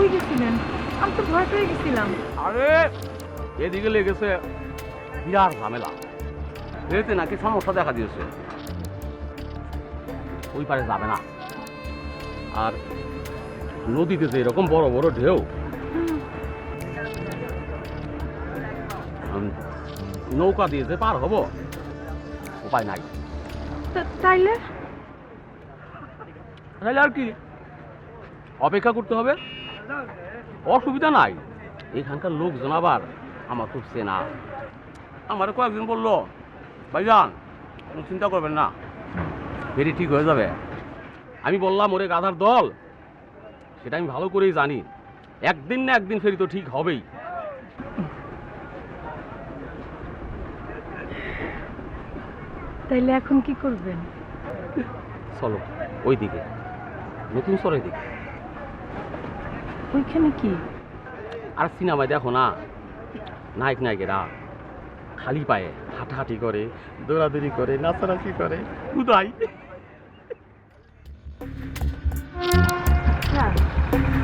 কই গেছিলেন? আমি তো ভয় পেয়ে গেছিলাম। আরে এদিকে লেগেছে বিরাট ঝামেলা, এতে নাকি সমস্যা দেখা দিয়েছে, ওই পারে যাবে না। আর নদীতে যে এরকম বড় বড় ঢেউ, নৌকা দিয়ে যে পার হবো উপায় নাই। তাইলে তাহলে আর কি, অপেক্ষা করতে হবে। অসুবিধা নাই, এখানকার লোকজন আবার আমার খুব চেনা। আমার কয়েকদিন বললো, ভাইজান কোনো চিন্তা করবেন না, ফেরি ঠিক হয়ে যাবে। আমি বললাম ওরে গাধার দল, সেটা আমি ভালো করেই জানি, একদিন না একদিন ফেরি তো ঠিক হবেই। তাইলে এখন কি করবেন? চলো ওই দিকে, নতুন সরের দিকে। ওইখানে কি? আর সিনেমায় দেখো না, নায়ক নায়িকেরা খালি পায়ে হাঁটাহাঁটি করে, দৌড়াদৌড়ি করে, নাচানাচি করে, উদয়।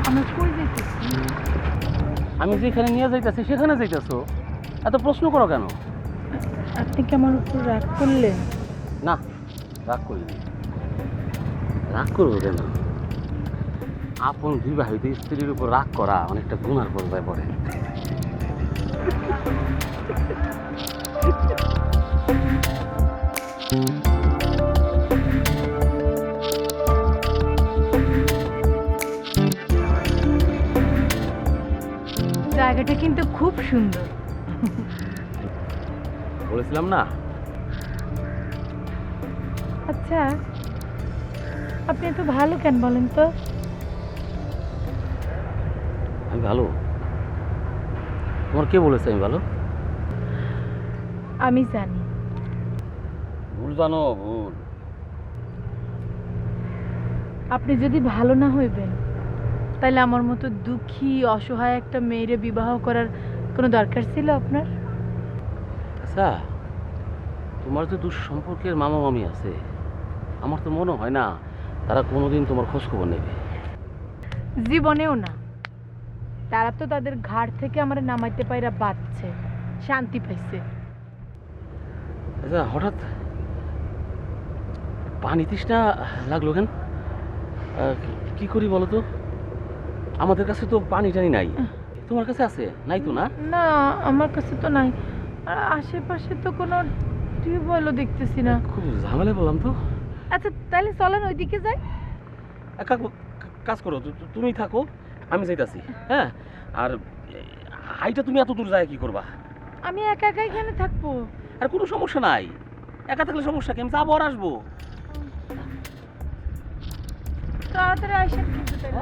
আমরা কই যাইতেছি? আমি যেখানে নিয়ে যাইতেছি সেখানে যাইতেছো, এত প্রশ্ন করো কেন? আপনি কি আমার উপর রাগ করলেন? না, রাগ করিনি। রাগ করবো কেন? আপন বিবাহিত স্ত্রীর উপর রাগ করা অনেকটা গুনার পর্যায়ে পড়ে। জায়গাটা কিন্তু খুব সুন্দর। বলেছিলাম না। আচ্ছা, আপনি এত ভালো কেন বলেন তো? আমি ভালো? তোমার কে বলেছে আমি ভালো? আমি জানি। ভুল জানো, ভুল। আপনি যদি ভালো না হইবেন, তাহলে আমার মতো দুঃখী অসহায় একটা মেয়েরে বিবাহ করার কোনো দরকার ছিল আপনার? আচ্ছা, তোমার যে দুঃসম্পর্কের মামা মামি আছে, আমার তো মনে হয় না তারা কোনোদিন তোমার খোঁজ খবর নেবে। জীবনেও না। তারা তো তাদের ঘাট থেকে আমার নামাইতে পাইরা বাঁচছে, শান্তি পাইছে। আচ্ছা, হঠাৎ পানি তৃষ্ণা লাগলো কেন? কি করি বলো তো? আমাদের কাছে তো পানি টানি নাই, তোমার কাছে আছে? নাই তো? না না, আমার কাছে তো নাই। আর আশেপাশে তো কোনো টিউবওয়েলও দেখতেছি না। খুব ঝামেলা বললাম তো। আচ্ছা, তাহলে চলেন ওইদিকে যাই। এক কাজ করো, তুমি থাকো, আমি যাইতাছি। হ্যাঁ, আর হাইটা তুমি এত দূর যায় কি করবা? আমি একা একা এখানে থাকবো। আর কোনো সমস্যা নাই, একা থাকলে সমস্যা কি? আমি যাবো আর আসবো। তাড়াতাড়ি আসেন কিন্তু তাইলে।